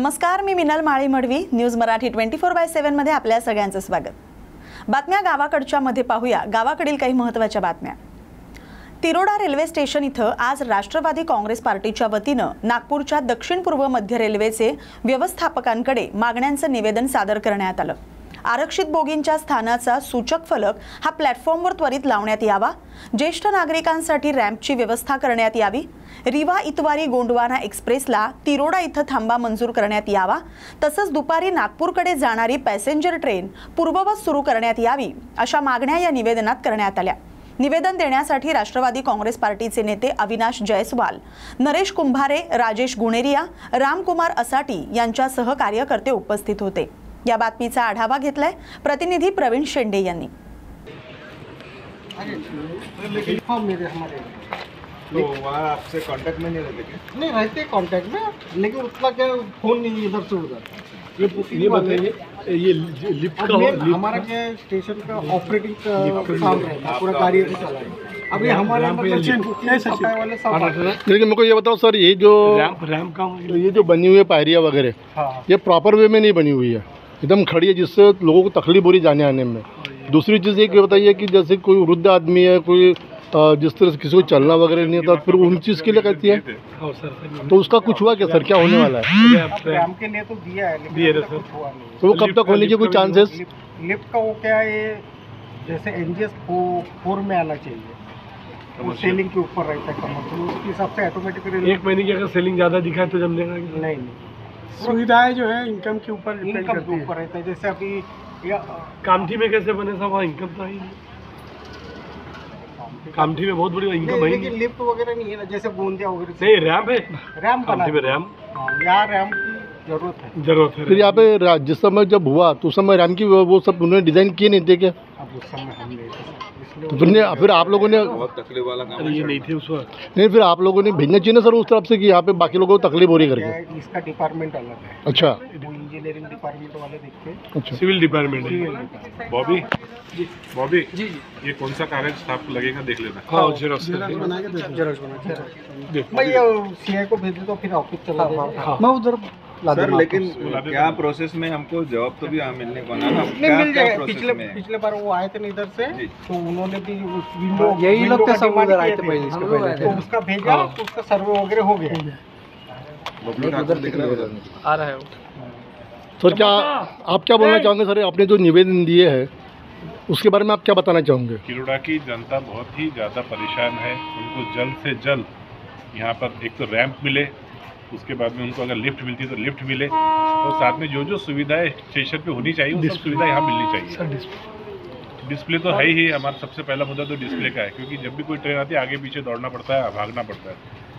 नमस्कार, मी मिनल माळी मडवी. न्यूज मराठी 24/7 मध्ये आपल्या सगळ्यांचं स्वागत. बातम्या गावाकडच्या मध्ये पाहूया गावाकडील काही महत्त्वाच्या बातम्या. तिरोडा रेल्वे स्टेशन इथं आज राष्ट्रवादी काँग्रेस पार्टीच्या वतीनं नागपूरच्या दक्षिण पूर्व मध्य रेल्वेचे व्यवस्थापकांकडे मागण्यांचं निवेदन सादर करण्यात आलं. आरक्षित बोगींच्या स्थानाचा सूचक फलक हा प्लॅटफॉर्मवर त्वरित लावण्यात यावा, ज्येष्ठ नागरिकांसाठी रॅम्पची व्यवस्था करण्यात यावी, रिवा इतवारी गोंडवाना एक्सप्रेसला तिरोडा इथं थांबा मंजूर करण्यात यावा, तसंच दुपारी नागपूरकडे जाणारी पॅसेंजर ट्रेन पूर्ववत सुरू करण्यात यावी, अशा मागण्या या निवेदनात करण्यात आल्या. निवेदन देण्यासाठी राष्ट्रवादी काँग्रेस पार्टीचे नेते अविनाश जयस्वाल, नरेश कुंभारे, राजेश गुणेरिया, रामकुमार असाटी यांच्यासह कार्यकर्ते उपस्थित होते. या बातमीचा आढावा घेतलाय प्रतिनिधी प्रवीण शेंडे यांनी. तो वहाँ आपसे कांटेक्ट में नहीं रहते क्या? नहीं रहते कांटेक्ट में, लेकिन उतना क्या फोन नहीं इधर से उधर. ये बताइए, ये लिफ्ट का हमारा क्या स्टेशन का ऑपरेटिंग काम है, पूरा कार्य चला है. अभी हमारे लेकिन मेरे को ये बताओ सर, ये जो रैम्प का ये जो बनी हुई है पायरियाँ वगैरह, हाँ. ये प्रॉपर वे में नहीं बनी हुई है, एकदम खड़ी है, जिससे लोगों को तकलीफ हो रही जाने आने में. दूसरी चीज़ ये बताइए कि जैसे कोई वृद्ध आदमी है, कोई जिस तरह से किसी को चलना वगैरह नहीं आता, फिर उन चीज़ के लिए कहती है, तो उसका कुछ हुआ क्या सर? क्या होने वाला है? रैम्प के लिए तो दिया है, लेकिन कुछ हुआ नहीं. तो वो कब तक होने के कोई चांसेस? लिफ्ट का वो क्या है, जैसे NGS 4 में आना चाहिए, वो सेलिंग के ऊपर रहता है कमर, तो उसके हिसाब से ऑटोमेटिकली 1 महीने की अगर सेलिंग ज़्यादा दिखा है तो जम लेगा. नहीं, सुविधाएं जो है इनकम के ऊपर डिपेंड इनकम करती के है. ऊपर रहता है. जैसे अभी कामठी में कैसे बने साहब, वहाँ इनकम तो है ही नहीं. कामठी में बहुत बड़ी इनकम है ही लेकिन नहीं. लिफ्ट वगैरह नहीं है ना, जैसे गोंदिया वगैरह नहीं, रैम्प है रैम्प कामठी में, रैम्प यहाँ रैम्प की जरूरत है. फिर यहाँ पे जिस समय जब हुआ तो उस समय रैम की वो सब उन्होंने डिज़ाइन किए नहीं थे क्या? अब उस समय हम नहीं थे, तो फिर आप लोगों ने बहुत तकलीफ वाला काम अरे ये नहीं थे उस वक्त. नहीं, फिर आप लोगों ने भेजना चाहिए ना सर उस तरफ से कि यहाँ पे बाकी लोगों को तकलीफ हो रही है करके. इसका डिपार्टमेंट अलग है. अच्छा वो इंजीनियरिंग डिपार्टमेंट वाले देखते हैं. अच्छा. सिविल डिपार्टमेंट है. बॉबी जी ये कौन सा कागज आपको लगेगा देख लेना. हाँ, जेरोक्स मैं CI को भेज देता हूँ, फिर ऑफिस चला जाएगा. मैं उधर सर लेकिन क्या प्रोसेस में हमको जवाब तो भी मिलने को ना नहीं मिल जाएगा. पिछले बार वो आए थे ना इधर से, तो उन्होंने भी उस विंडो यही लोग तो सब उधर आए थे पहले, तो उसका भेजा, तो उसका सर्वे वगैरह हो गया. आ रहा है. सर क्या आप क्या बोलना चाहोगे सर? आपने जो निवेदन दिए हैं उसके बारे में आप क्या बताना चाहोगे? तिरोडा की जनता बहुत ही ज़्यादा परेशान है. उनको जल्द से जल्द यहाँ पर एक तो रैंप मिले, उसके बाद में उनको अगर लिफ्ट मिलती है तो लिफ्ट मिले, और साथ में जो सुविधाएं स्टेशन पे होनी चाहिए वो सब सुविधा यहाँ मिलनी चाहिए. डिस्प्ले तो है ही, हमारा सबसे पहला मुद्दा तो डिस्प्ले का है, क्योंकि जब भी कोई ट्रेन आती है आगे पीछे दौड़ना पड़ता है, भागना पड़ता है.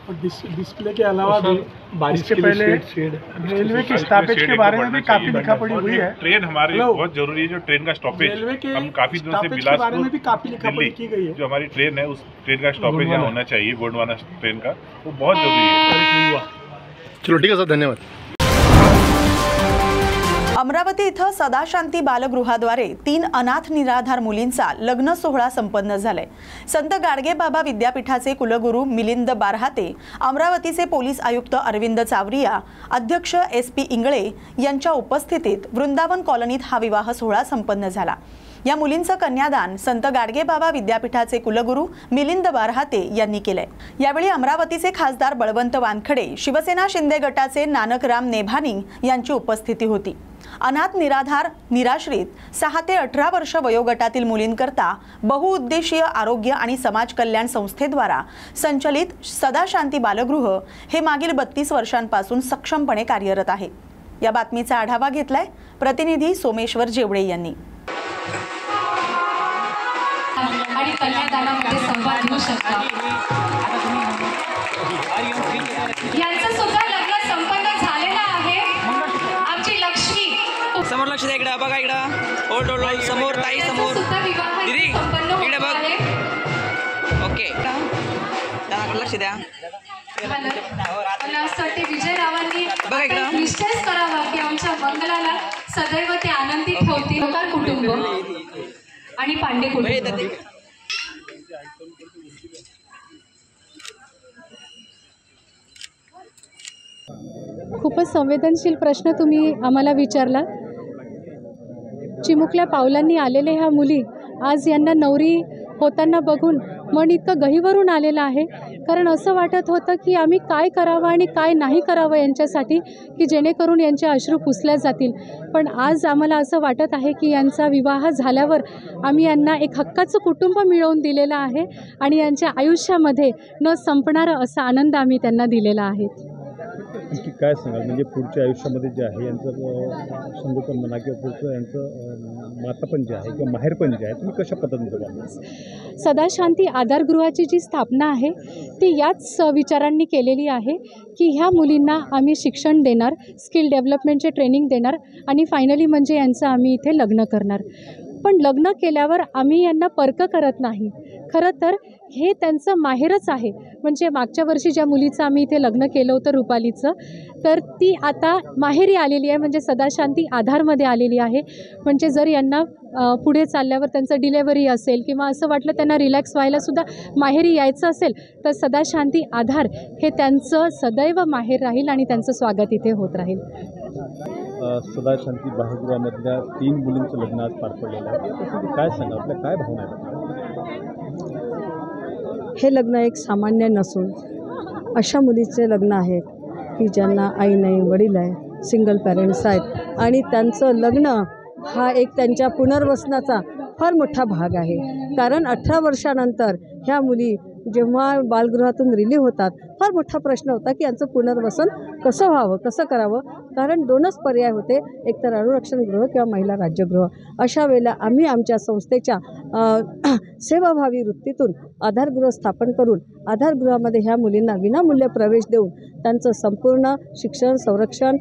और डिस्प्ले के अलावा भी बारिश के पहले रेलवे की स्टॉपेज के बारे में भी काफी लिखा पड़ी हुई है. ट्रेन हमारे लिए बहुत जरूरी है. जो ट्रेन का स्टॉपेज, हम काफी दिनों से बिलासपुर दिल्ली जो हमारी ट्रेन है उस ट्रेन का स्टॉपेज यहाँ होना चाहिए, गोंडवाना ट्रेन का, वो बहुत जरूरी है. चलो ठीक है सर, धन्यवाद. अमरावती इथं सदाशांती बालगृहाद्वारे 3 अनाथ निराधार मुलींचा लग्न सोहळा संपन्न झालाय. संत गाडगेबाबा विद्यापीठाचे कुलगुरू मिलिंद बारहाते, अमरावतीचे पोलीस आयुक्त अरविंद चावरिया, अध्यक्ष SP इंगळे यांच्या उपस्थितीत वृंदावन कॉलनीत हा विवाह सोहळा संपन्न झाला. या मुलींचं कन्यादान संत गाडगेबाबा विद्यापीठाचे कुलगुरू मिलिंद बारहाते यांनी केलंय. यावेळी अमरावतीचे खासदार बळवंत वानखडे, शिवसेना शिंदे गटाचे नानकराम नेभानी यांची उपस्थिती होती. अनाथ निराधार निराश्रित 6 ते 18 वर्ष वयोगटातील मुलींकरता बहुउद्देशीय आरोग्य आणि समाज कल्याण संस्थेद्वारा संचलित सदाशांती बालगृह हे मागील 32 वर्षांपासून सक्षमपणे कार्यरत आहे. या बातमीचा आढावा घेतलाय प्रतिनिधी सोमेश्वर जेवडे यांनी. आणि कन्यादानामध्ये संवाद घेऊ शकता. यांचं सुद्धा लग्न संपन्न झालेलं आहे. आमची लक्ष्मी समोर लक्ष द्या, इकडे बघा, इकडं ओल्ड समोर, ताई समोर, दीदी इकडे बघ. ओके, लक्ष द्या. मला असं वाटते विजयरावांनी निश्चयच करावा की आमच्या मंगलाला सदैव ते आनंदी ठेवतील. लोकार कुटुंब आणि पांडे कुटुंब. खूपच संवेदनशील प्रश्न तुम्ही आम्हाला विचारला. चिमुकल्या पावलांनी आलेले ह्या मुली आज यांना नवरी होताना बघून मन इतकं गहिवरून आलेलं आहे. कारण असं वाटत होतं की आम्ही काय करावं आणि काय नाही करावं यांच्यासाठी, की जेणेकरून यांचे अश्रू पुसल्या जातील. पण आज आम्हाला असं वाटत आहे की यांचा विवाह झाल्यावर आम्ही यांना एक हक्काचं कुटुंब मिळवून दिलेलं आहे आणि यांच्या आयुष्यामध्ये न संपणारं असा आनंद आम्ही त्यांना दिलेला आहे. आणखी काय सांगाल, म्हणजे पुढच्या आयुष्यामध्ये जे आहे यांचं संगोपन म्हणा किंवा पुढचं यांचं मातापण जे आहे किंवा माहेरपण जे आहे तुम्ही कशा पद्धतीने बघा? सदाशांती आधारगृहाची जी स्थापना आहे ती याच विचारांनी केलेली आहे की ह्या मुलींना आम्ही शिक्षण देणार, स्किल डेव्हलपमेंटचे ट्रेनिंग देणार आणि फायनली म्हणजे यांचं आम्ही इथे लग्न करणार. पण लग्न केल्यावर आम्ही यांना परक करत नाही. खरं तर हे त्यांचं माहेरच आहे. म्हणजे मागच्या वर्षी ज्या मुलीचं आम्ही इथे लग्न केलं होतं रुपालीचं, तर ती आता माहेरी आलेली आहे, म्हणजे सदाशांती आधारमध्ये आलेली आहे. म्हणजे जर यांना पुढे चालल्यावर त्यांचं डिलेवरी असेल किंवा असं वाटलं त्यांना रिलॅक्स व्हायलासुद्धा माहेरी यायचं असेल तर सदाशांती आधार हे त्यांचं सदैव माहेर राहील आणि त्यांचं स्वागत इथे होत राहील. सदाशांती बालगृहामधल्या 3 मुलींचं लग्न आज पार पडलेलं आहे. त्यासाठी काय सांगा, आपल्या काय भावना आहेत? हे लग्न एक सामान्य नसून अशा मुलीचे लग्न आहेत की ज्यांना आई नाही, वडील आहे, सिंगल पॅरेंट्स आहेत आणि त्यांचं लग्न हा एक त्यांच्या पुनर्वसनाचा फार मोठा भाग आहे. कारण 18 वर्षानंतर ह्या मुली जेव्हा बालगृहातून रिलीव्ह होतात फार मोठा प्रश्न होता की यांचं पुनर्वसन कसं व्हावं, कसं करावं. कारण 2च पर्याय होते, एकतर अनुरक्षण गृह किंवा महिला राज्यगृह. अशा वेळेला आम्ही आमच्या संस्थेच्या सेवाभावी वृत्तीतून आधारगृह स्थापन करून आधारगृहामध्ये ह्या मुलींना विनामूल्य प्रवेश देऊन त्यांचं संपूर्ण शिक्षण, संरक्षण,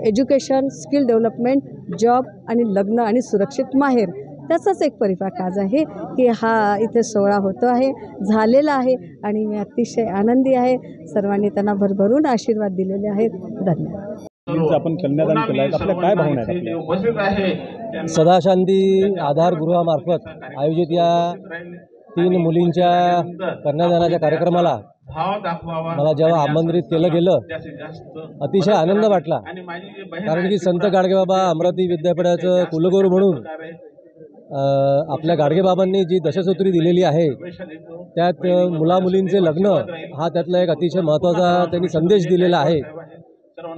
एज्युकेशन, स्किल डेव्हलपमेंट, जॉब आणि लग्न आणि सुरक्षित माहेर त्याचाच एक परिपाक आज आहे की हा इथे सोहळा होतो आहे, झालेला आहे आणि मी अतिशय आनंदी आहे. सर्वांनी त्यांना भरभरून आशीर्वाद दिलेले आहेत. धन्यवाद. आपण कन्यादान केलं आहे, आपल्या काय भावना आहेत? सदाशांती आधारगृहामार्फत आयोजित या 3 मुलींच्या कन्यादानाच्या कार्यक्रमाला मला जेव्हा आमंत्रित केलं गेलं अतिशय आनंद वाटला. कारण की संत गाडगेबाबा अमरावती विद्यापीठाचं कुलगुरू म्हणून आपल्या गाडगेबाबांनी जी दशसूत्री दिलेली आहे त्यात मुलामुलींचे लग्न हा त्यातला एक अतिशय महत्त्वाचा त्यांनी संदेश दिलेला आहे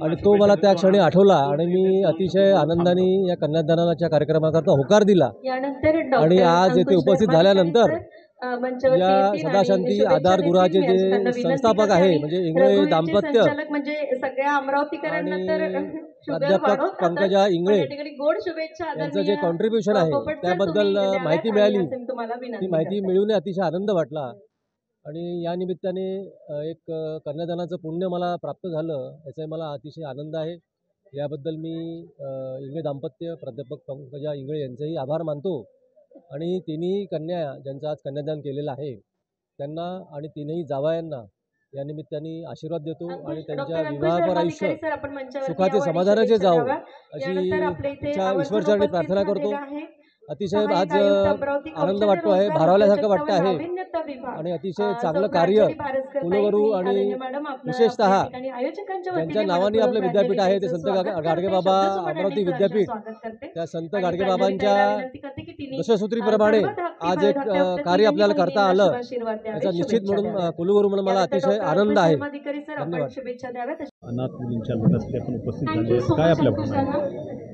आणि तो मला त्या क्षणी आठवला आणि मी अतिशय आनंदाने या कन्यादानाच्या कार्यक्रमाकरता होकार दिला. आणि आज येथे उपस्थित झाल्यानंतर या सदाशांती आधारगृहाचे जे संस्थापक आहे म्हणजे इंगळे दाम्पत्य प्राध्यापक पंकजा इंगळे यांचं जे कॉन्ट्रीब्युशन आहे त्याबद्दल माहिती मिळाली. ती माहिती मिळून अतिशय आनंद वाटला आणि या निमित्ताने एक कन्यादानाचं पुण्य मला प्राप्त झालं याचा मला अतिशय आनंद आहे. याबद्दल मी इंगळे दाम्पत्य प्राध्यापक पंकजा इंगळे यांचेही आभार मानतो आणि तिन्ही कन्या ज्यांचं आज कन्यादान केलेलं आहे त्यांना आणि तिन्ही जावयांना या निमित्ताने आशीर्वाद देतो आणि त्यांच्या विवाहपर आयुष्य सुखाचे समाधानाचे जावो अशी इच्छा ईश्वरचरणी प्रार्थना करतो. अतिशय आज आनंद वाटतो आहे, भारावल्यासारखं वाटतं आहे आणि अतिशय चांगलं कार्य कुलगुरू आणि विशेषतः ज्यांच्या नावाने आपलं विद्यापीठ आहे ते संत गाडगेबाबा अमरावती विद्यापीठ, त्या संत गाडगेबाबांच्या दशसूत्रीप्रमाणे आज एक कार्य आपल्याला करता आलं याचा निश्चित म्हणून कुलगुरू म्हणून मला अतिशय आनंद आहे. धन्यवाद. अनाथ मुलींच्या लग्नासाठी आपण उपस्थित झाले, काय आपल्या भावना?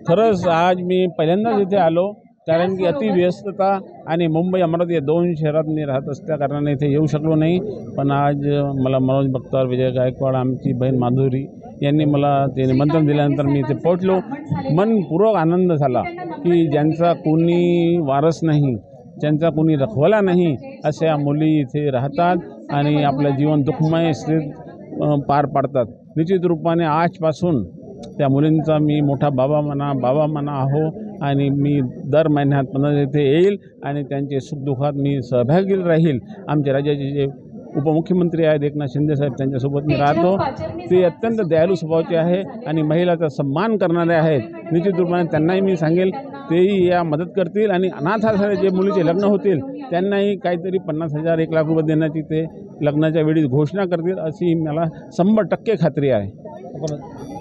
खरंच आज मी पहिल्यांदाच इथे आलो कारण की अतिव्यस्तता आणि मुंबई अमरावती या 2 शहरात मी राहत असल्या कारणाने इथे येऊ शकलो नाही. पण आज मला मनोज बख्तर, विजय गायकवाड, आमची बहीण माधुरी यांनी मला ते निमंत्रण दिल्यानंतर मी इथे पोहोचलो. मनपूर्वक आनंद झाला की ज्यांचा कोणी वारस नाही, ज्यांचा कोणी रखवाला नाही अशा मुली इथे राहतात आणि आपलं जीवन दुःखमय स्थितीत पार पाडतात. निश्चित रूपाने आजपासून त्या मुलींचा मी मोठा बाबा म्हणा आहो आणि मी दर महिन्यात 15 इथे येईल आणि त्यांचे सुखदुःखात मी सहभागी राहील. आमच्या राज्याचे जे उपमुख्यमंत्री आहेत एकनाथ शिंदे साहेब त्यांच्यासोबत मी राहतो. ते अत्यंत दयाळू स्वभावाचे आहे आणि महिलाचा सन्मान करणारे आहेत. निश्चित रूपाने त्यांनाही मी सांगेल तेही या मदत करतील आणि अनाथ जे मुलीचे लग्न होतील त्यांनाही काहीतरी 50,000 1 लाख रुपये देण्याची ते लग्नाच्या वेळी घोषणा करतील अशी मला 100% खात्री आहे.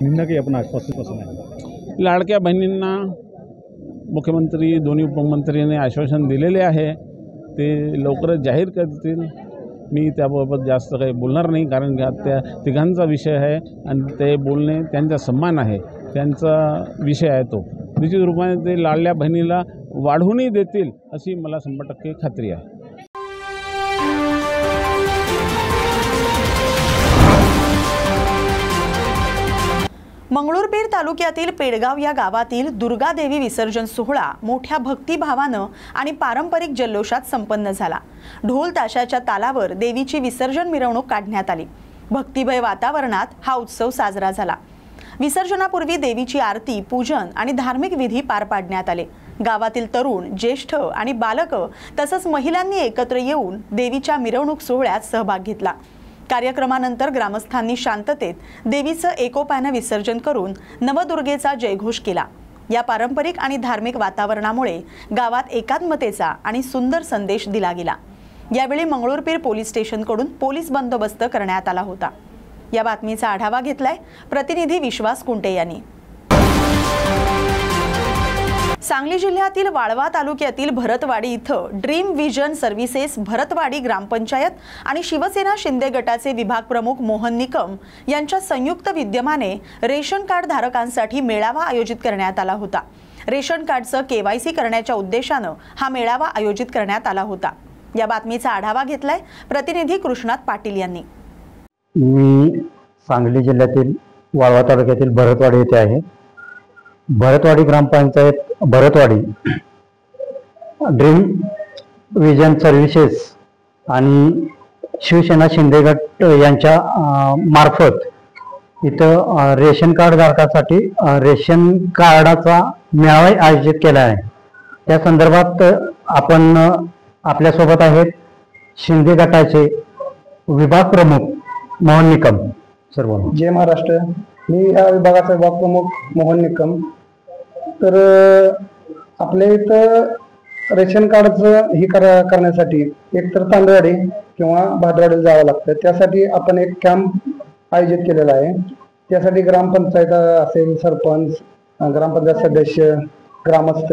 बहिणींना काही आपण आश्वासन आहे? लाडक्या बहिणींना मुख्यमंत्री दोन्ही उपमुख्यमंत्र्यांनी आश्वासन दिलेले आहे, ते लवकरच जाहीर करतील. मी त्याबाबत जास्त काही बोलणार नाही, कारण त्या तिघांचा विषय आहे आणि ते बोलणे त्यांचा सन्मान आहे, त्यांचा विषय आहे. तो निश्चित रूपाने ते लाडल्या बहिणीला वाढवूनही देतील अशी मला 100% खात्री आहे. मंगळूरपीर तालुक्यातील पेडगाव या गावातील दुर्गादेवी विसर्जन सोहळा मोठ्या भक्तिभावानं आणि पारंपरिक जल्लोषात संपन्न झाला. ढोल ताशाच्या तालावर देवीची विसर्जन मिरवणूक काढण्यात आली. भक्तिमय वातावरणात हा उत्सव साजरा झाला. विसर्जनापूर्वी देवीची आरती, पूजन आणि धार्मिक विधी पार पाडण्यात आले. गावातील तरुण, ज्येष्ठ आणि बालक तसंच महिलांनी एकत्र येऊन देवीच्या मिरवणूक सोहळ्यात सहभाग घेतला. कार्यक्रमानंतर ग्रामस्थांनी शांततेत देवीचं एकोप्यानं विसर्जन करून नवदुर्गेचा जयघोष केला. या पारंपरिक आणि धार्मिक वातावरणामुळे गावात एकात्मतेचा आणि सुंदर संदेश दिला गेला. यावेळी मंगळूरपीर पोलीस स्टेशनकडून पोलीस बंदोबस्त करण्यात आला होता. या बातमीचा आढावा घेतलाय प्रतिनिधी विश्वास कुंटे यांनी. सांगली जिल्ह्यातील वाळवा तालुक्यातील भरतवाडी इथं ड्रीम विजन सर्व्हिसेस भरतवाडी ग्रामपंचायत आणि शिवसेना शिंदे गटाचे विभाग प्रमुख मोहन निकम यांच्या संयुक्त विद्यमाने रेशन कार्ड धारकांसाठी मेळावा आयोजित करण्यात आला होता. रेशन कार्डचं KYC करण्याच्या उद्देशानं हा मेळावा आयोजित करण्यात आला होता. या बातमीचा आढावा घेतलाय प्रतिनिधी कृष्णात पाटील यांनी. मी सांगली जिल्ह्यातील वाळवा तालुक्यातील भरतवाडी येथे आहे. भरतवाडी ग्रामपंचायत भरतवाडी ड्रीम विजन सर्व्हिसेस आणि शिवसेना शिंदे गट यांच्या मार्फत इथं रेशन कार्ड धारकासाठी रेशन कार्डाचा मेळावा आयोजित केला आहे. त्या संदर्भात आपण आपल्यासोबत आहेत शिंदे गटाचे विभाग प्रमुख मोहन निकम. सर्व जय महाराष्ट्र. मी या विभागाचा विभाग प्रमुख मोहन निकम. तर आपल्या इथं रेशन कार्डचं ही करण्यासाठी एकतर तांदळवाडी किंवा भादवाडीला जावं लागतं. त्यासाठी आपण एक कॅम्प आयोजित केलेला आहे. त्यासाठी ग्रामपंचायत असेल, सरपंच, ग्रामपंचायत सदस्य, ग्रामस्थ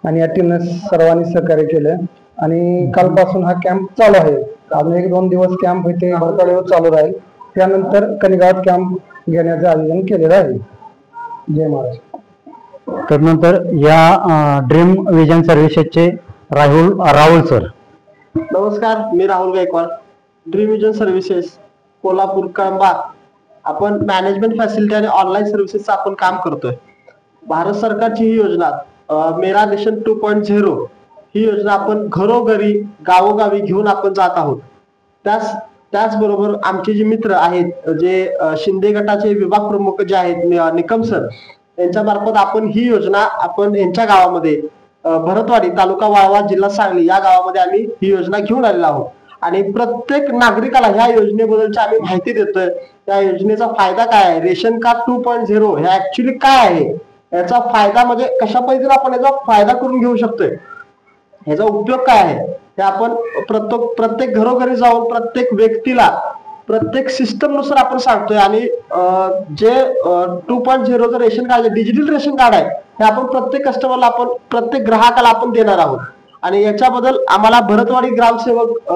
आणि या टीमने सर्वांनी सहकार्य केलं आणि कालपासून हा कॅम्प चालू आहे. अजून 1-2 दिवस कॅम्प इथे भरतवाडीवर चालू राहील. त्यानंतर कणगावात कॅम्प घेण्याचं आयोजन केलेलं आहे. जय महाराष्ट्र. त्यानंतर या ड्रीम विजन सर्व्हिसेसचे राहुल सर. नमस्कार, मी Rahul Gaikwad. Dream vision services Kolhapur Kalamba आपण मॅनेजमेंट फॅसिलिटी आणि ऑनलाईन सर्व्हिसेसचं आपण काम करतोय. भारत सरकारची ही योजना मेरा नेशन 2.0 ही योजना आपण घरोघरी गावोगावी घेऊन आपण जात आहोत. त्याचबरोबर आमचे जे मित्र आहेत, जे शिंदे गटाचे विभाग प्रमुख जे आहेत निकम सर, यांच्या मार्फत आपण ही योजना आपण यांच्या गावामध्ये भरतवाडी तालुका वाळवा जिल्हा सांगली या गावामध्ये आम्ही ही योजना घेऊन आलेलो आहोत आणि प्रत्येक नागरिकाला ह्या योजनेबद्दलची आम्ही माहिती देतोय. त्या योजनेचा फायदा काय आहे, रेशन कार्ड 2.0 हे ऍक्च्युली काय आहे, याचा फायदा म्हणजे कशा पद्धतीने आपण याचा फायदा करून घेऊ शकतोय, याचा उपयोग काय आहे, हे आपण प्रत्येक घरोघरी जाऊन प्रत्येक व्यक्तीला प्रत्येक सिस्टम नुसार आपण सांगतोय. आणि जे 2.0चं ration card digital ration card आहे हे आपण प्रत्येक कस्टमरला आपण प्रत्येक ग्राहकाला आपण देणार आहोत. आणि याच्याबद्दल आम्हाला भरतवाडी ग्रामसेवक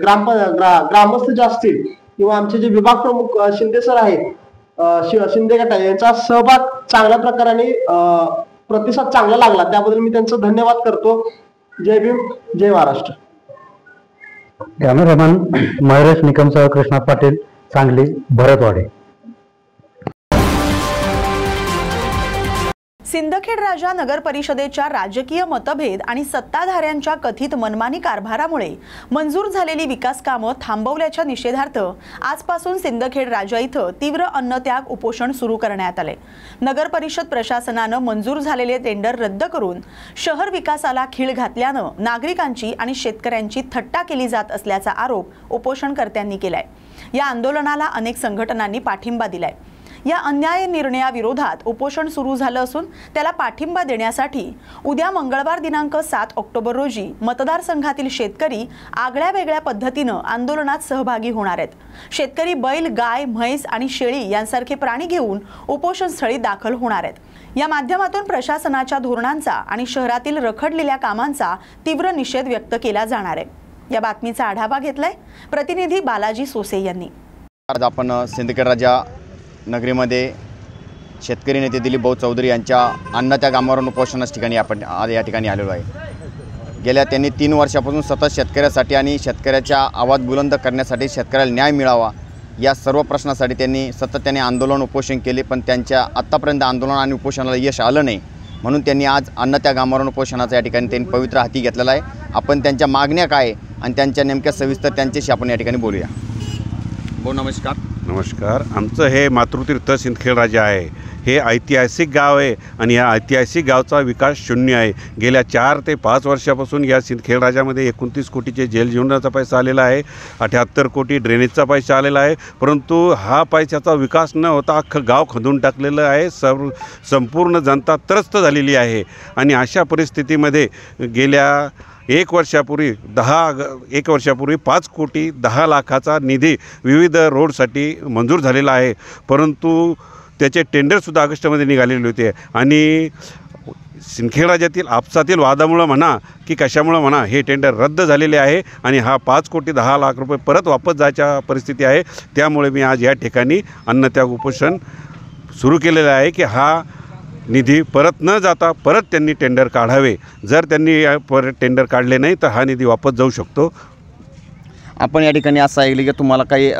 ग्रामस्थ जे असतील किंवा आमचे जे विभाग प्रमुख शिंदे सर आहेत शिंदे गट यांचा सहभाग चांगल्या प्रकारे प्रतिसाद चांगला लागला, त्याबद्दल मी त्यांचं धन्यवाद करतो. जय भीम, जय महाराष्ट्र. कॅमेरामॅन महेश निकमसह कृष्णात पाटील, सांगली, भरतवाडी. सिंदखेड राजा नगर परिषदेच्या राजकीय मतभेद आणि सत्ताधाऱ्यांच्या कथित मनमानी कारभारामुळे मंजूर झालेली विकास कामं थांबवल्याच्या निषेधार्थ आजपासून सिंदखेड राजा इथं तीव्र अन्नत्याग उपोषण सुरू करण्यात आले. नगर परिषद प्रशासनानं मंजूर झालेले टेंडर रद्द करून शहर विकासाला खीळ घातल्यानं नागरिकांची आणि शेतकऱ्यांची थट्टा केली जात असल्याचा आरोप उपोषणकर्त्यांनी केलाय. या आंदोलनाला अनेक संघटनांनी पाठिंबा दिलाय. या अन्याय निर्णयाविरोधात उपोषण सुरू झालं असून त्याला पाठिंबा देण्यासाठी उद्या मंगळवार दिनांक 7 ऑक्टोबर रोजी मतदारसंघातील शेतकरी आगळ्या वेगळ्या पद्धतीनं आंदोलनात सहभागी होणार आहेत। शेतकरी बैल, गाय, म्हैस आणि शेळी यांसारखे प्राणी घेऊन उपोषणस्थळी दाखल होणार आहेत। या माध्यमातून प्रशासनाच्या धोरणांचा आणि शहरातील रखडलेल्या कामांचा तीव्र निषेध व्यक्त केला जाणार आहे। या बातमीचा आढावा घेतलाय प्रतिनिधी बालाजी सोसे यांनी। आज आपण सिंदखेड राजा नगरीमध्ये शेतकरी नेते दिलीप भाऊ चौधरी यांच्या अन्नाच्या कामावरून उपोषणाच्या ठिकाणी आपण आज या ठिकाणी आलेलो आहे। गेल्या त्यांनी 3 वर्षापासून सतत शेतकऱ्यासाठी आणि शेतकऱ्याच्या आवाज बुलंद करण्यासाठी, शेतकऱ्याला न्याय मिळावा या सर्व प्रश्नासाठी त्यांनी सातत्याने आंदोलन उपोषण केले, पण त्यांच्या आत्तापर्यंत आंदोलन आणि उपोषणाला यश आलं नाही। म्हणून त्यांनी आज अन्न त्या कामावरून उपोषणाचा या ठिकाणी त्यांनी पवित्र हाती घेतलेला आहे। आपण त्यांच्या मागण्या काय आणि त्यांच्या नेमक्या सविस्तर त्यांच्याशी आपण या ठिकाणी बोलूया। भाऊ नमस्कार। नमस्कार। आमचं हे मातृतीर्थ सिंदखेड राजा आहे। हे ऐतिहासिक गाव आहे आणि या ऐतिहासिक गावचा विकास शून्य आहे। गेल्या 4 ते 5 वर्षापासून या सिंदखेड राजामध्ये 29 कोटीचे जेल जीवनाचा पैसा आलेला आहे, 78 कोटी ड्रेनेजचा पैसा आलेला आहे, परंतु हा पैशाचा विकास न होता अख्खं गाव खदून टाकलेलं आहे। संपूर्ण जनता त्रस्त झालेली आहे आणि अशा परिस्थितीमध्ये गेल्या 1 वर्षापूर्वी 5 कोटी 10 लाखाचा निधी विविध रोडसाठी मंजूर झालेला आहे, परंतु त्याचे टेंडरसुद्धा ऑगस्टमध्ये निघालेले होते आणि सिंदखेड राज्यातील आपसातील वादामुळं म्हणा की कशामुळं म्हणा हे टेंडर रद्द झालेले आहे आणि हा 5 कोटी 10 लाख रुपये परत वापस जायच्या परिस्थिती आहे। त्यामुळे मी आज या ठिकाणी अन्नत्याग उपोषण सुरू केलेलं आहे की हा निधी परत न जाता परत त्यांनी टेंडर काढावे। जर त्यांनी परत टेंडर काढले नाही तर हा निधी वापस जाऊ शकतो। आपण या ठिकाणी असं ऐकलं की तुम्हाला काही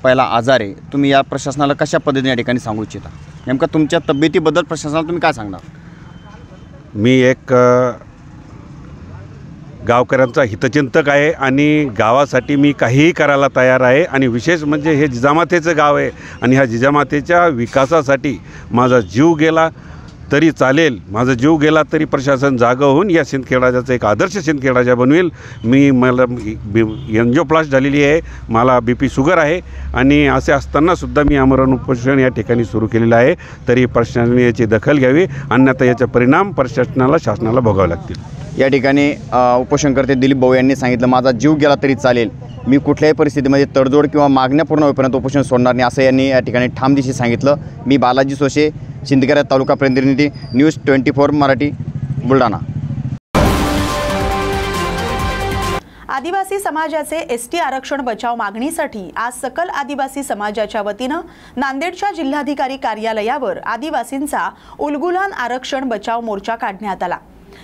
पहिला आजार आहे, तुम्ही या प्रशासनाला कशा पद्धतीने या ठिकाणी सांगू इच्छिता? नेमका तुमच्या तब्येतीबद्दल प्रशासनाला तुम्ही काय सांगणार? मी एक गावकऱ्यांचा हितचिंतक आहे आणि गावासाठी मी काहीही करायला तयार आहे आणि विशेष म्हणजे हे जिजामातेचं गाव आहे आणि ह्या जिजामातेच्या विकासासाठी माझा जीव गेला तरी चालेल, माझा जीव गेला तरी प्रशासन जागं होऊन या सिंदखेड राजाचा एक आदर्श सिंदखेड राजा बनवेल। मला एन्जिओप्लास्ट झालेली आहे, मला BP शुगर आहे आणि असे असतानासुद्धा मी आमरण उपोषण या ठिकाणी सुरू केलेलं आहे, तरी प्रशासनाने याची दखल घ्यावी, अन्यथा याचे परिणाम प्रशासनाला, शासनाला भोगावे लागतील। या ठिकाणी उपोषणकर्ते दिलीप भाऊ यांनी सांगितलं, माझा जीव गेला तरी चालेल, मी कुठल्याही परिस्थितीमध्ये तडजोड किंवा मागण्या पूर्ण होईपर्यंत उपोषण सोडणार नाही, असं यांनी या ठिकाणी ठामदिशी सांगितलं। मी बालाजी सोसे, सिंदखेड तालुका प्रतिनिधी, न्यूज 24 मराठी, बुलढाणा। आदिवासी समाजाचे ST आरक्षण बचाव मागणीसाठी आज सकल आदिवासी समाजाच्या वतीनं नांदेडच्या जिल्हाधिकारी कार्यालयावर आदिवासींचा उलगुलान आरक्षण बचाव मोर्चा काढण्यात आला।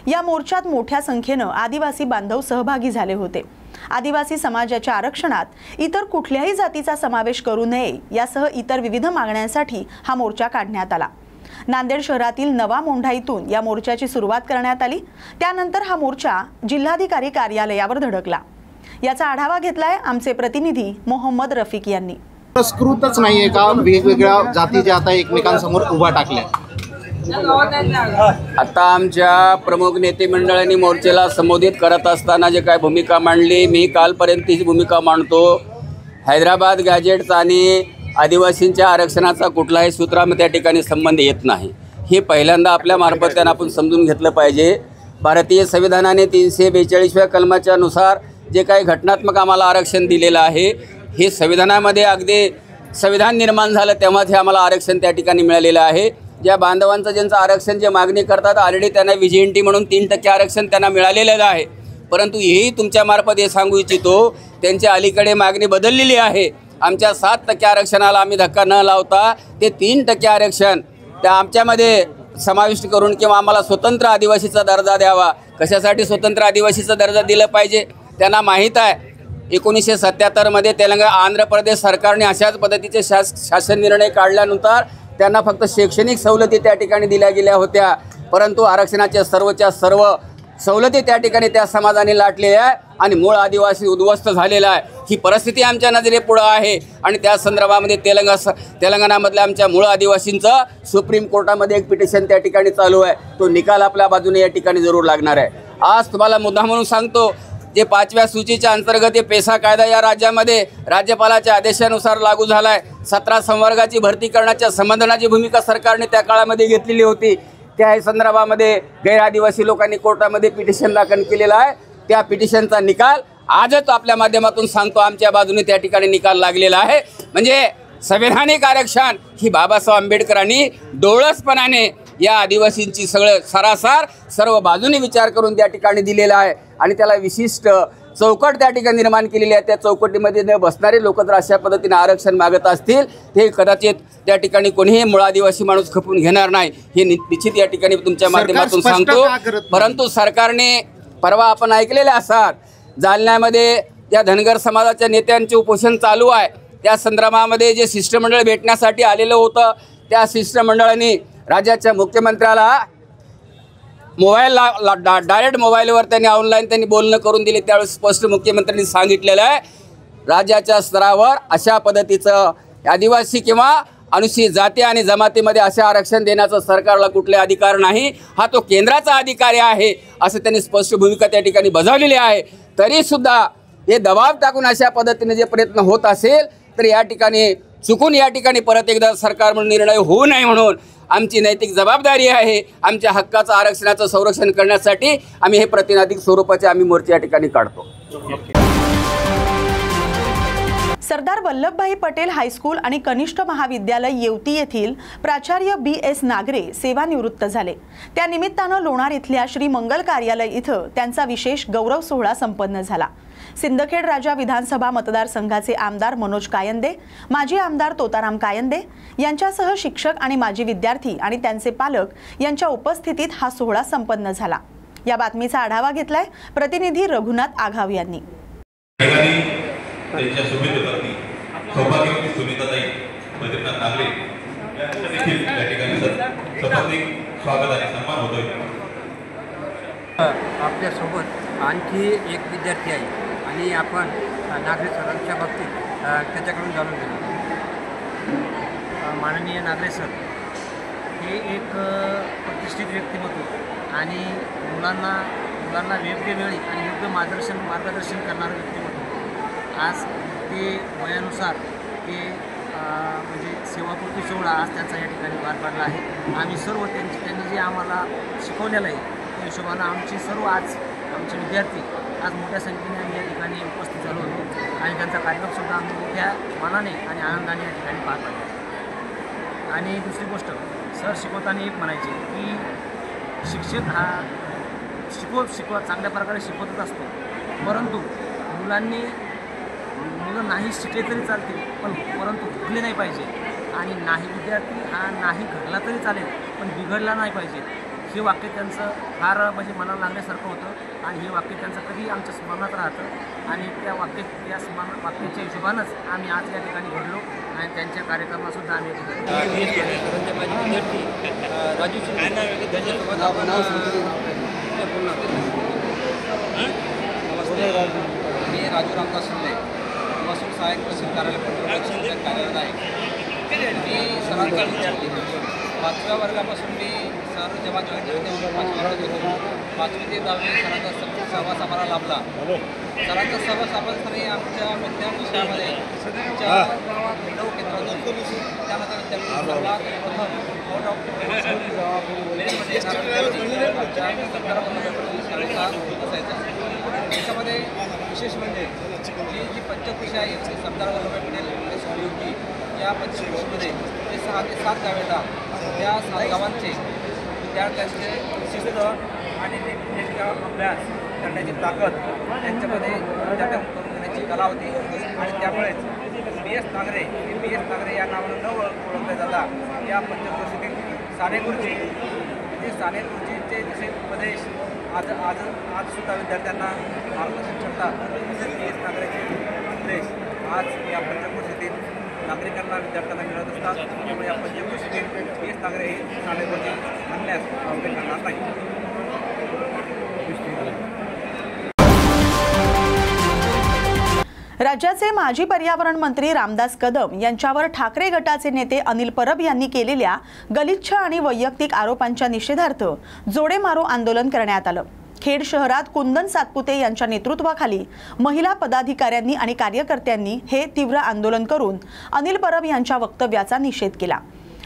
या मोर्चात मोठ्या संख्येनं आदिवासी बांधव सहभागी झाले होते। आदिवासी समाजाच्या आरक्षणात इतर कुठल्याही जातीचा समावेश करू नये यासह इतर विविध मागण्यांसाठी हा मोर्चा काढण्यात आला। नांदेड शहरातील नवा मोंढा इथून या मोर्चाची सुरुवात करण्यात आली। त्यानंतर हा मोर्चा जिल्हाधिकारी कार्यालयावर धडकला। याचा आढावा घेतलाय आमचे प्रतिनिधी मोहम्मद रफिक यांनी। पुरस्कृतच नाहीये का वेगवेगळ्या जाती ज्या आता एकमेकांसमोर उभा टाकल्या? आता आमच्या प्रमुख नेते मंडळांनी मोर्चाला संबोधित करत असताना जे काय भूमिका मांडली, मी कालपर्यंत तीच भूमिका मांडतो। हैदराबाद गॅजेट्स आणि आदिवासींच्या आरक्षणाचा कुठलाही सूत्रामध्ये त्या ठिकाणी संबंध येत नाही, हे पहिल्यांदा आपल्या मार्फत त्यांना आपण समजून घेतलं पाहिजे। भारतीय संविधानाने 342व्या कलमाच्या नुसार जे काही घटनात्मक आम्हाला आरक्षण दिलेलं आहे, हे संविधानामध्ये अगदी संविधान निर्माण झालं तेव्हाच हे आम्हाला आरक्षण त्या ठिकाणी मिळालेलं आहे। ज्या बांधवांचं ज्यांचं आरक्षण जे मागणी करतात ऑलरेडी त्यांना VGNT म्हणून 3% आरक्षण त्यांना मिळालेलं आहे, परंतु हेही तुमच्या मार्फत हे सांगू इच्छितो त्यांच्या अलीकडे मागणी बदललेली आहे। आमच्या 7% आरक्षणाला आम्ही धक्का न लावता ते 3% आरक्षण त्या आमच्यामध्ये समाविष्ट करून किंवा आम्हाला स्वतंत्र आदिवासीचा दर्जा द्यावा। कशासाठी स्वतंत्र आदिवासीचा दर्जा दिला पाहिजे? त्यांना माहीत आहे 1977मध्ये आंध्र प्रदेश सरकारने अशाच पद्धतीचे शासन निर्णय काढल्यानंतर त्यांना फक्त शैक्षणिक सवलती त्या ठिकाणी दिल्या गेल्या होत्या, परंतु आरक्षणाच्या सर्वच्या सर्व सवलती त्या ठिकाणी त्या समाजाने लाटलेल्या आहे आणि मूळ आदिवासी उद्ध्वस्त झालेला आहे। ही परिस्थिती आमच्या नजरेपुढं आहे आणि त्या संदर्भामध्ये तेलंगणामधल्या आमच्या मूळ आदिवासींचं सुप्रीम कोर्टामध्ये एक पिटिशन त्या ठिकाणी चालू आहे। तो निकाल आपल्या बाजूने या ठिकाणी जरूर लागणार आहे। आज तुम्हाला मुद्दा म्हणून सांगतो, जे 5व्या सूचीच्या अंतर्गत पेसा कायदा या राज्यामध्ये राज्यपालाच्या आदेशानुसार लागू झाला आहे. 17 संवर्गाची भरती करण्याच्या संबंधाची भूमिका सरकारने त्या काळामध्ये घेतलेली होती. त्या संदर्भामध्ये गैरआदिवासी लोकांनी कोर्टामध्ये पिटिशन दाखल केलेलं आहे. त्या पिटिशनचा निकाल आजच आपल्या माध्यमातून सांगतो, आमच्या बाजूने त्या ठिकाणी निकाल लागलेला आहे. म्हणजे संवैधानिक आरक्षण ही बाबासाहेब आंबेडकरांनी डोळसपणाने या आदिवासींची सगळं सरासर सर्व बाजूने विचार करून त्या ठिकाणी दिलेला आहे आणि त्याला विशिष्ट चौकट त्या ठिकाणी निर्माण केलेली आहे. त्या चौकटीमध्ये न बसणारे लोक जर अशा पद्धतीने आरक्षण मागत असतील ते कदाचित त्या ठिकाणी कोणीही मूळ आदिवासी माणूस खपून घेणार नाही, हे निश्चित या ठिकाणी तुमच्या माध्यमातून सांगतो. परंतु सरकारने परवा आपण ऐकलेले असतात जालन्यामध्ये त्या धनगर समाजाच्या नेत्यांचे उपोषण चालू आहे. त्या संदर्भामध्ये जे शिष्टमंडळ भेटण्यासाठी आलेलं होतं त्या शिष्टमंडळाने राज्याच्या मुख्यमंत्र्याला डायरेक्ट मोबाईलवर त्यांनी ऑनलाईन त्यांनी बोलणं करून दिले. त्यावेळेस स्पष्ट मुख्यमंत्र्यांनी सांगितलेलं आहे राज्याच्या स्तरावर अशा पद्धतीचं आदिवासी किंवा अनुसूचित जाती आणि जमातीमध्ये असे आरक्षण देण्याचं सरकारला कुठले अधिकार नाही, हा तो केंद्राचा अधिकारी आहे असं त्यांनी स्पष्ट भूमिका त्या ठिकाणी बजावलेली आहे. तरीसुद्धा हे दबाव टाकून अशा पद्धतीने जे प्रयत्न होत असेल तर या ठिकाणी चुकून या ठिकाणी परत एकदा सरकार म्हणून निर्णय होऊ नये म्हणून आमची नैतिक जबाबदारी आहे. आमच्या हक्काचं आरक्षणाचं संरक्षण करण्यासाठी आम्ही हे प्रतिनिधिक स्वरूपाचे आम्ही मोर्चे या ठिकाणी काढतो. सरदार वल्लभभाई पटेल हायस्कूल आणि कनिष्ठ महाविद्यालय येवती येथील प्राचार्य BS नागरे सेवानिवृत्त झाले. त्या निमित्तानं लोणार इथल्या श्री मंगल कार्यालय इथं त्यांचा विशेष गौरव सोहळा संपन्न झाला. सिंदखेड राजा विधानसभा मतदारसंघाचे आमदार मनोज कायंदे, माजी आमदार तोताराम कायंदे यांच्यासह शिक्षक आणि माजी विद्यार्थी आणि त्यांचे पालक यांच्या उपस्थितीत हा सोहळा संपन्न झाला. या बातमीचा आढावा घेतलाय प्रतिनिधी रघुनाथ आघाव यांनी. त्यांच्या सुमेधेवरती सौभाग्यवती सुनीताताई बद्रीनाथ नागरे यांचं देखील या ठिकाणी सपार्दिक स्वागत आणि सन्मान होतोय. आपल्यासोबत आणखी एक विद्यार्थी आहे आणि आपण नागरे सरांच्या बाबतीत त्याच्याकडून जाणून घेऊ. माननीय नागरे सर हे एक प्रतिष्ठित व्यक्तिमत्व आणि मुलांना योग्य वेळी आणि योग्य मार्गदर्शन करणारं व्यक्तिमत्व. आज ते वयानुसार ते म्हणजे सेवापूर्ती सोहळा आज त्यांचा या ठिकाणी पार पडला आहे. आम्ही सर्व त्यांनी जे आम्हाला शिकवलेलं आहे त्या हिशोबानं आमचे सर्व आज आमचे विद्यार्थी आज मोठ्या संख्येने आम्ही या ठिकाणी उपस्थित झालो होतो आणि त्यांचा कार्यक्रमसुद्धा आम्ही मोठ्या मनाने आणि आनंदाने या ठिकाणी पार पाडला. आणि दुसरी गोष्ट सर शिकवताना एक म्हणायचे की शिक्षक हा शिकवत चांगल्या प्रकारे शिकवतच असतो, परंतु मुलं नाही शिकले तरी चालतील परंतु घडले नाही पाहिजे आणि नाही विद्यार्थी हा नाही घडला तरी चालेल पण बिघडला नाही पाहिजे. हे वाक्य त्यांचं फार म्हणजे मनाला लागण्यासारखं होतं आणि हे वाक्य त्यांचं कधी आमच्या स्मरणात राहतं आणि त्या वाक्याच्या हिशोबानंच आम्ही आज या ठिकाणी घडलो आणि त्यांच्या कार्यक्रमासुद्धा आम्ही मी राजू रामदास शिंदे महसूल सहाय्यक तहसील कार्यालय कार्यरत आहे. मी सरांचा विद्यार्थी 5व्या वर्गापासून मी सर जेव्हा जॉईन झाले तेव्हा 5व्या वर्गात होतो. 5वी ते 10वी सरांचा सहवास आम्हाला लाभला. सरांचा सहवास असताना आमच्या विज्ञान विषयामध्ये गावात केंद्रातून त्यानंतर सर्वात असायचा. त्याच्यामध्ये विशेष म्हणजे जी पंचकृषी आहे सरदार वल्लभभाई पटेल स्मृती या पंचकृषीमध्ये ते 6 ते 7 गावेला त्या 7 गावांचे विद्यार्थ्यांचे शिस्त आणि नेमका अभ्यास करण्याची ताकद त्यांच्यामध्ये विद्यार्थ्यांना करून देण्याची कला होती आणि त्यामुळेच BS नागरे या नावानं न ओळखले जाता या पंचकृषीतील साने गुरुजी गुरुजींचे जसे उपदेश आजसुद्धा विद्यार्थ्यांना मार्गदर्शन करतात तसेच BS नागरेचे उपदेश आज या पंचकृषीतील नागरिकांना विद्यार्थ्यांना मिळत असतात. त्यामुळे या पंचकृषीतील BS नागरे हे साने गुरुजी म्हणण्यास अवघड करणार नाही. राज्याचे माजी पर्यावरण मंत्री रामदास कदम यांच्यावर ठाकरे गटाचे नेते अनिल परब यांनी केलेल्या गलिच्छ आणि वैयक्तिक आरोपांच्या निषेधार्थ जोडे मारो आंदोलन करण्यात आलं. खेड शहरात कुंदन सातपुते यांच्या नेतृत्वाखाली महिला पदाधिकाऱ्यांनी आणि कार्यकर्त्यांनी हे तीव्र आंदोलन करून अनिल परब यांच्या वक्तव्याचा निषेध केला।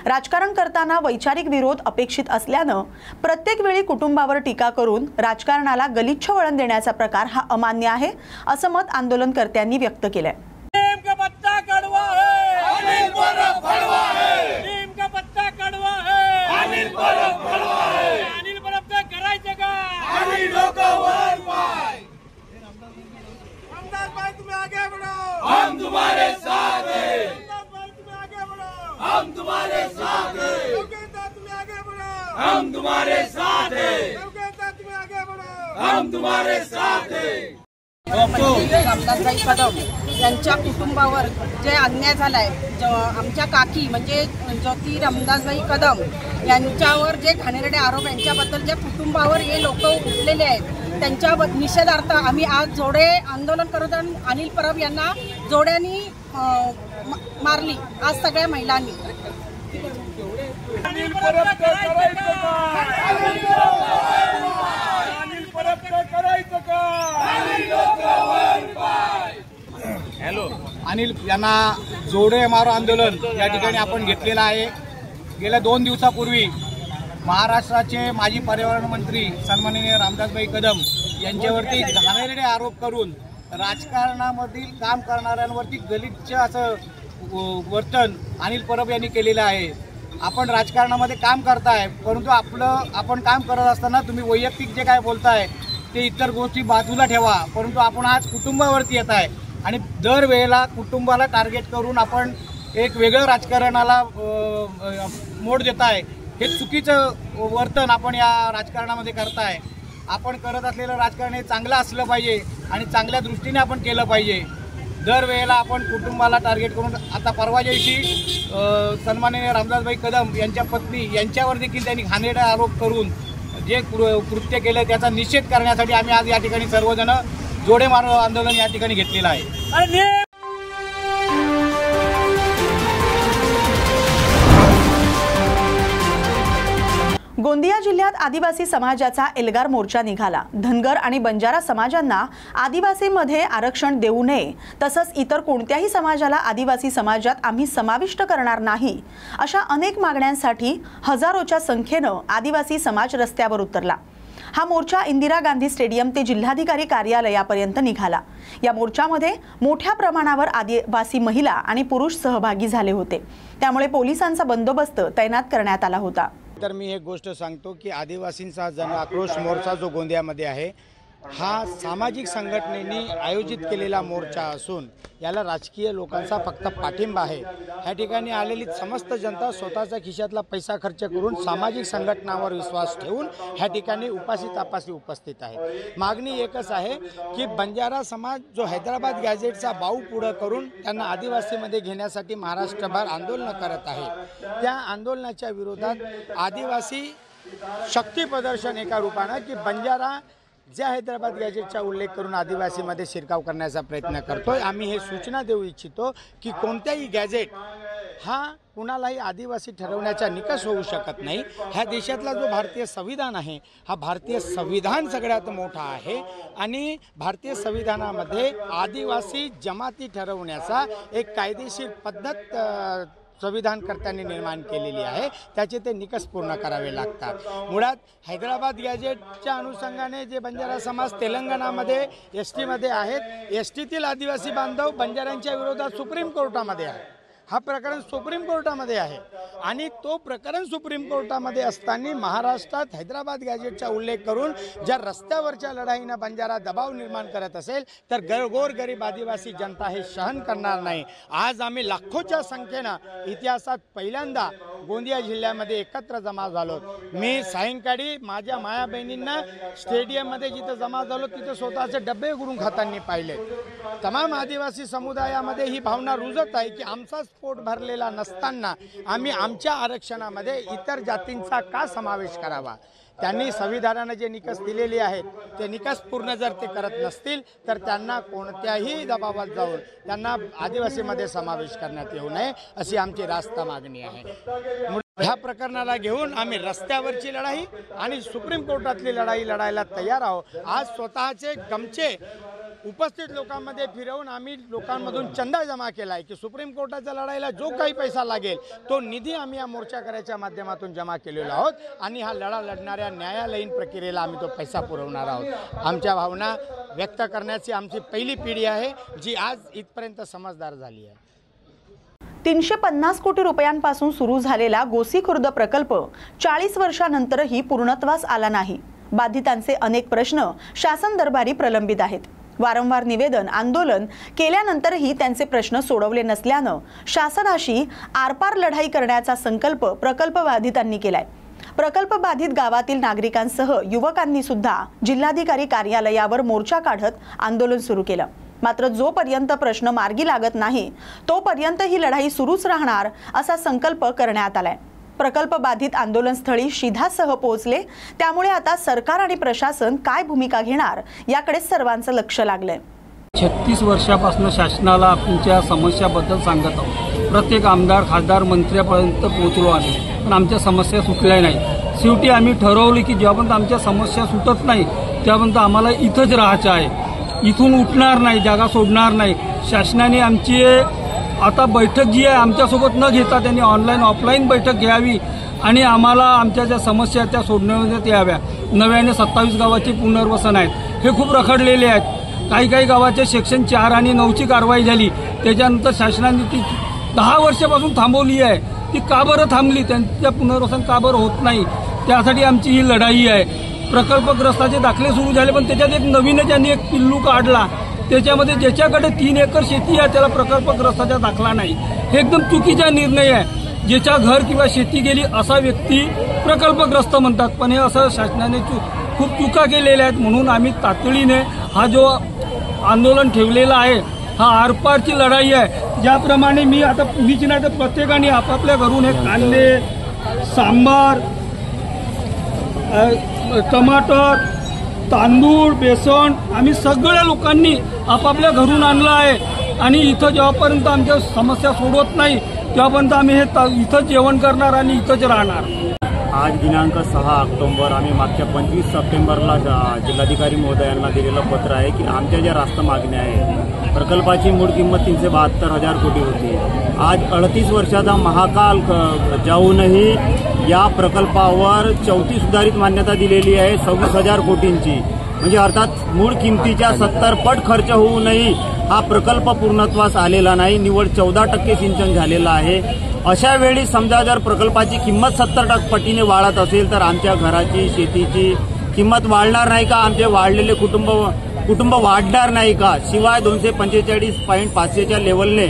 राजकारण करताना वैचारिक विरोध अपेक्षित असल्यानं प्रत्येक वेळी कुटुंबावर टीका करून राजकारणाला गलिच्छ वळण देण्याचा प्रकार हा अमान्य आहे, असं मत आंदोलनकर्त्यांनी व्यक्त केलंय। हम तुम्हारे साथ हैं, हम तुम्हारे साथ हैं, हम तुम्हारे साथ हैं, हम तुम्हारे साथ हैं। रामदासबाई कदम यांच्या कुटुंबावर जे अन्याय झालाय, आमच्या काकी म्हणजे ज्योती रामदासबाई कदम यांच्यावर जे घाणेरडे आरोप यांच्याबद्दल ज्या कुटुंबावर हे लोक उठलेले आहेत त्यांच्या निषेधार्थ आम्ही आज जोडे आंदोलन करत अनिल परब यांना जोड्यांनी मारली आज सगळ्या महिलांनी। अनिल परब करायचं का? अनिल परब करायचं का? हॅलो, अनिल यांना जोडे मारो आंदोलन या ठिकाणी आपण घेतलेलं आहे। गेल्या 2 दिवसापूर्वी महाराष्ट्राचे माजी पर्यावरण मंत्री सन्माननीय रामदासबाई कदम यांच्यावरती घाणेरडे आरोप करून राजकारणामधील काम करणाऱ्यांवरती गलिच्छ असं वर्तन अनिल परब यांनी केलेलं आहे। आपण राजकारणामध्ये काम करताय, परंतु आपण काम करत असताना तुम्ही वैयक्तिक जे काय बोलताय ते इतर गोष्टी बाजूला ठेवा, परंतु आपण आज कुटुंबावरती येत आहे आणि दरवेळेला कुटुंबाला टार्गेट करून आपण एक वेगळं राजकारणाला मोड देत आहे। हे चुकीचं वर्तन आपण या राजकारणामध्ये करताय। आपण करत असलेलं राजकारण हे चांगलं असलं पाहिजे आणि चांगल्या दृष्टीने आपण केलं पाहिजे। दरवेळेला आपण कुटुंबाला टार्गेट करून आता परवाच्या दिवशी सन्माननीय रामदासबाई कदम यांच्या पत्नी यांच्यावर देखील त्यांनी घाणेरडे आरोप करून जे कृत्य केलं त्याचा निषेध करण्यासाठी आम्ही आज या ठिकाणी सर्वजण जोडे मारो आंदोलन या ठिकाणी घेतलेलं आहे। गोंदिया जिल्ह्यात आदिवासी समाजाचा एल्गार मोर्चा निघाला। धनगर आणि बंजारा समाजांना आदिवासीमध्ये आरक्षण देऊ नये, तसंच इतर कोणत्याही समाजाला आदिवासी समाजात आम्ही समाविष्ट करणार नाही, अशा अनेक मागण्यांसाठी हजारोच्या संख्येनं आदिवासी समाज रस्त्यावर उतरला। हा मोर्चा इंदिरा गांधी स्टेडियम ते जिल्हाधिकारी कार्यालयापर्यंत निघाला। या मोर्चामध्ये मोठ्या प्रमाणावर आदिवासी महिला आणि पुरुष सहभागी झाले होते, त्यामुळे पोलिसांचा बंदोबस्त तैनात करण्यात आला होता। तर मी एक गोष्ट सांगतो की आदिवासींचा जन आक्रोश मोर्चा जो गोंदियामध्ये आहे हा सामाजिक संघटनेने आयोजित केलेला मोर्चा असून याला राजकीय लोकांचा फक्त पाठिंबा आहे। ह्या ठिकाणी आलेली समस्त जनता स्वतःच्या खिशातला पैसा खर्च करून सामाजिक संघटनांवर विश्वास ठेवून ह्या ठिकाणी तापासी उपस्थित आहे। मागणी एकच आहे की बंजारा समाज जो हैदराबाद गॅजेटचा बाऊ पुढं करून त्यांना आदिवासीमध्ये घेण्यासाठी महाराष्ट्रभर आंदोलन करत आहे, त्या आंदोलनाच्या विरोधात आदिवासी शक्ती प्रदर्शन एका रूपानं की बंजारा ज्या हैदराबाद गॅजेटचा उल्लेख करून आदिवासीमध्ये शिरकाव करण्याचा प्रयत्न करतोय। आम्ही हे सूचना देऊ इच्छितो की कोणत्याही गॅजेट हा कुणालाही आदिवासी ठरवण्याचा निकष होऊ शकत नाही। ह्या देशातला जो भारतीय संविधान आहे हा भारतीय संविधान सगळ्यात मोठा आहे आणि भारतीय संविधानामध्ये आदिवासी जमाती ठरवण्याचा एक कायदेशीर पद्धत संविधानकर्त्यांनी निर्माण केलेली आहे, त्याचे ते निकष पूर्ण करावे लागतात। मुळात हैदराबाद गॅजेटच्या अनुषंगाने जे बंजारा समाज तेलंगणामध्ये एसटीमध्ये आहेत, एसटीतील आदिवासी बांधव बंजाऱ्यांच्या विरोधात सुप्रीम कोर्टामध्ये आहे। हा प्रकरण सुप्रीम कोर्टामध्ये आहे आणि तो प्रकरण सुप्रीम कोर्टामध्ये असताना महाराष्ट्रात हैदराबाद गॅजेटचा उल्लेख करून ज्या रस्त्यावरच्या लढाईनं बंजारा दबाव निर्माण करत असेल तर गोरगरीब आदिवासी जनता हे सहन करणार नाही। आज आम्ही लाखोच्या संख्येनं इतिहासात पहिल्यांदा गोंदिया जिल्ह्यामध्ये एकत्र जमा झालो। मी सायंकाळी माझ्या माया बहिणींना स्टेडियममध्ये जिथं जमा झालो तिथं स्वतःचे डबे गुरुंग खातांनी पाहिले। तमाम आदिवासी समुदायामध्ये ही भावना रुजत आहे की आमचाच पोट भरलेला नसताना आम्ही आमच्या आरक्षणामध्ये इतर जातींचा का समावेश करावा। त्यांनी संविधानाने जे निकष दिलेले आहेत ते निकष पूर्ण जर ते करत नसतील तर त्यांना कोणत्याही दबावात जाऊन त्यांना आदिवासीमध्ये समावेश करण्यात येऊ नये अशी आमची रास्त मागणी आहे। ह्या प्रकरणाला घेऊन आम्ही रस्त्यावरची लढाई आणि सुप्रीम कोर्टातली लढाई लढायला तयार आहोत। आज स्वतःचे गमचे उपस्थित लोकांमध्ये फिरवून आम्ही लोकांमधून चंदा जमा केला आहे की सुप्रीम कोर्टाच्या लढाईला जो काही पैसा लागेल तो निधी आम्ही या मोर्चा करायच्या माध्यमातून जमा केलेला आहोत आणि हा लढा लढणाऱ्या न्यायालयीन प्रक्रियेला आम्ही तो पैसा पुरवणार आहोत। आमच्या भावना व्यक्त करण्याची आमची पहिली पिढी आहे जी आज इथपर्यंत समजदार झाली आहे। 350 कोटी रुपयांपासून सुरू झालेला गोसी खुर्द प्रकल्प 40 वर्षांनंतरही पूर्णत्वास आला नाही। बाधितांचे अनेक प्रश्न शासन दरबारी प्रलंबित आहेत। वारंवार निवेदन आंदोलन केल्यानंतरही त्यांचे प्रश्न सोडवले नसल्यानं शासनाशी आरपार लढाई करण्याचा संकल्प प्रकल्प बाधितांनी केलाय। प्रकल्प बाधित गावातील नागरिकांसह युवकांनी सुद्धा जिल्हाधिकारी कार्यालयावर मोर्चा काढत आंदोलन सुरू केलं। मात्र जोपर्यंत प्रश्न मार्गी लागत नाही तोपर्यंत ही लढाई सुरूच राहणार असा संकल्प करण्यात आलाय। प्रकल्प बाधित आंदोलनस्थळी शिधासह पोहोचले, त्यामुळे आता सरकार आणि प्रशासन काय भूमिका घेणार याकडे सर्वांचं लक्ष लागलंय। 36 वर्षापासून शासनाला आमच्या समस्याबद्दल सांगत आहोत। प्रत्येक आमदार खासदार मंत्र्यापर्यंत पोहोचलो आम्ही, पण आमच्या समस्या सुटल्या नाही। शेवटी आम्ही ठरवलं की जेव्हापर्यंत आमच्या समस्या सुटत नाही त्यापर्यंत आम्हाला इथंच राहायचं आहे, इथून उठणार नाही, जागा सोडणार नाही। शासनाने आमची आता बैठक जी आहे आमच्यासोबत न घेता त्यांनी ऑनलाईन ऑफलाईन बैठक घ्यावी आणि आम्हाला आमच्या ज्या समस्या त्या सोडवण्यात याव्या। नव्याने 27 गावाचे पुनर्वसन आहेत, हे खूप रखडलेले आहेत। काही गावाचे सेक्शन 4 आणि 9ची कारवाई झाली, त्याच्यानंतर शासनाने ती 10 वर्षापासून थांबवली आहे। ती का बरं थांबली, त्यांच्या पुनर्वसन का बरं होत नाही, त्यासाठी आमची ही लढाई आहे। प्रकल्पग्रस्ताचे दाखले सुरू झाले, पण त्याच्यात एक नवीन त्यांनी एक पिल्लू काढला, त्याच्यामध्ये ज्याच्याकडे 3 एकर शेती आहे त्याला प्रकल्पग्रस्ताचा दाखला नाही। हे एकदम चुकीचा निर्णय आहे। ज्याच्या घर किंवा शेती गेली असा व्यक्ती प्रकल्पग्रस्त म्हणतात, पण हे असं शासनाने खूप चुका केलेल्या आहेत। म्हणून आम्ही तातडीने हा जो आंदोलन ठेवलेला आहे हा आरपारची लढाई आहे। ज्याप्रमाणे मी आता पुलीची नाही तर प्रत्येकाने आपापल्या घरून हे कांदे सांबार टमाटर तांदूळ बेसन आम्ही सगळ्या लोकांनी आपापल्या घरून आणलं आहे आणि इथं जेव्हापर्यंत आमच्या समस्या सोडवत नाही तेव्हापर्यंत आम्ही हे इथंच जेवण करणार आणि इथंच राहणार। आज दिनांक 6 ऑक्टोबर आम्ही मागच्या 25 सप्टेंबरला जिल्हाधिकारी महोदयांना दिलेलं पत्र आहे की आमच्या ज्या रास्त मागण्या आहेत, प्रकल्पाची मूळ किंमत 372,000 कोटी होती। आज 38 वर्षाचा महाकाल जाऊनही या प्रकल्पावर 34 सुधारित मान्यता दिलेली आहे 26,000 कोटींची, म्हणजे अर्थात मूळ किमतीच्या 70 पट खर्च होऊनही हा प्रकल्प पूर्णत्वास आलेला नाही। निव्वळ 14% सिंचन झालेलं आहे। अशा वेळी समजा जर प्रकल्पाची किंमत 70 पटीने वाढत असेल तर आमच्या घराची शेतीची किंमत वाढणार नाही का? आमचे वाढलेले कुटुंब वाढणार नाही का? शिवाय 245.5च्या लेवलने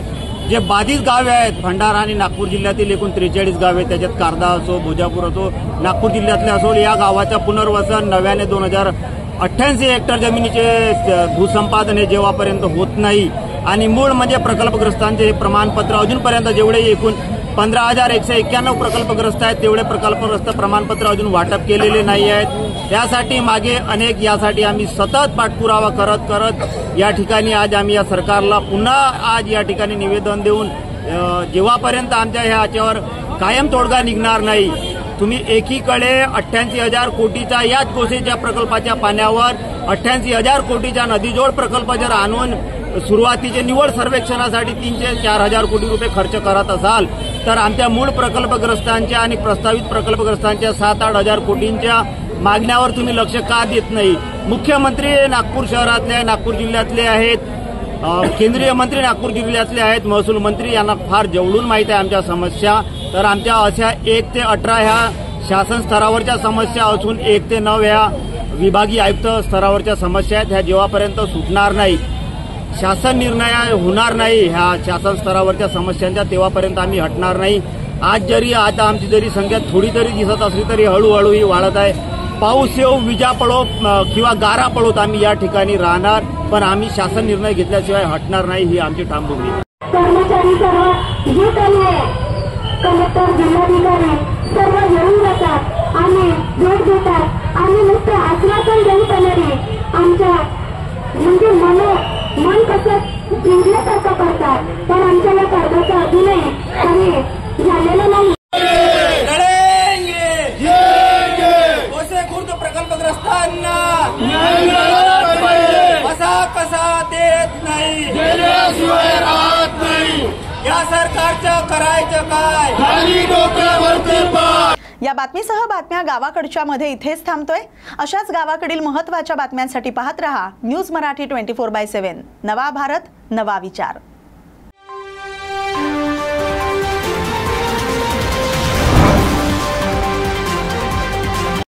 जे बाधित गावे आहेत भंडारा आणि नागपूर जिल्ह्यातील एकूण 43 गावे, त्याच्यात कारदा असो भोजापूर असो नागपूर जिल्ह्यातले असो, या गावाच्या पुनर्वसन नव्याने 2088 हेक्टर जमिनीचे भूसंपादन हे जेव्हापर्यंत होत नाही आणि मूळ म्हणजे प्रकल्पग्रस्तांचे हे प्रमाणपत्र अजूनपर्यंत जेवढे एकूण 15,191 प्रकल्पग्रस्त आहेत तेवढे प्रकल्पग्रस्त प्रमाणपत्र अजून वाटप केलेले नाही आहेत। त्यासाठी मागे अनेक यासाठी आम्ही सतत पाठपुरावा करत या ठिकाणी आज आम्ही या सरकारला पुन्हा आज या ठिकाणी निवेदन देऊन जेव्हापर्यंत आमच्या ह्याच्यावर कायम तोडगा निघणार नाही, तुम्ही एकीकडे 88,000 कोटीचा याच गोसेच्या प्रकल्पाच्या पाण्यावर 88,000 कोटीचा नदीजोड प्रकल्प जर आणून सुरुवातीचे निवड सर्वेक्षणासाठी 3 ते 4,000 कोटी रुपये खर्च करत असाल तर आमच्या मूळ प्रकल्पग्रस्तांच्या आणि प्रस्तावित प्रकल्पग्रस्तांच्या 7-8,000 कोटींच्या मागण्यावर तुम्ही लक्ष का देत नाही? मुख्यमंत्री नागपूर शहरातले नागपूर जिल्ह्यातले आहेत, केंद्रीय मंत्री नागपूर जिल्ह्यातले आहेत, महसूल मंत्री यांना फार जवळून माहीत आहे आमच्या समस्या। तर आमच्या अशा 1 ते 18 ह्या शासन स्तरावरच्या समस्या असून 1 ते 9 ह्या विभागीय आयुक्त स्तरावरच्या समस्या आहेत। ह्या जेव्हापर्यंत सुटणार नाही, शासन निर्णय होणार नाही ह्या शासन स्तरावरच्या समस्यांच्या, तेव्हापर्यंत आम्ही हटणार नाही। आज जरी आता आमची जरी संख्या थोडी तरी दिसत असली तरी हळूहळू ही वाढत आहे। पाऊस येऊ विजा पडो किंवा गारा पडोत आम्ही या ठिकाणी राहणार, पण आम्ही शासन निर्णय घेतल्याशिवाय हटणार नाही ही आमची ठाम भूमिका आहे। कर्मचारी सर्व जे काही आहे कलेक्टर जिल्हाधिकारी सर्व येऊन जातात आणि भेट देतात आणि नुसते आश्वासन देऊन येणारे आमच्या म्हणजे मन कसं जिंकल्यासारखं करतात, पण आमच्या या कर्जाचा अजूनही काही झालेलं नाही। या सरकारचं करायचं काय, खाली डोक्यावरती पाय. या बातमीसह बातम्या गावाकडच्या मध्ये इथेच थांबतोय. अशाच गावाकडील महत्त्वाच्या बातम्यांसाठी पाहत रहा न्यूज मराठी 24/7. नवा भारत, नवा विचार.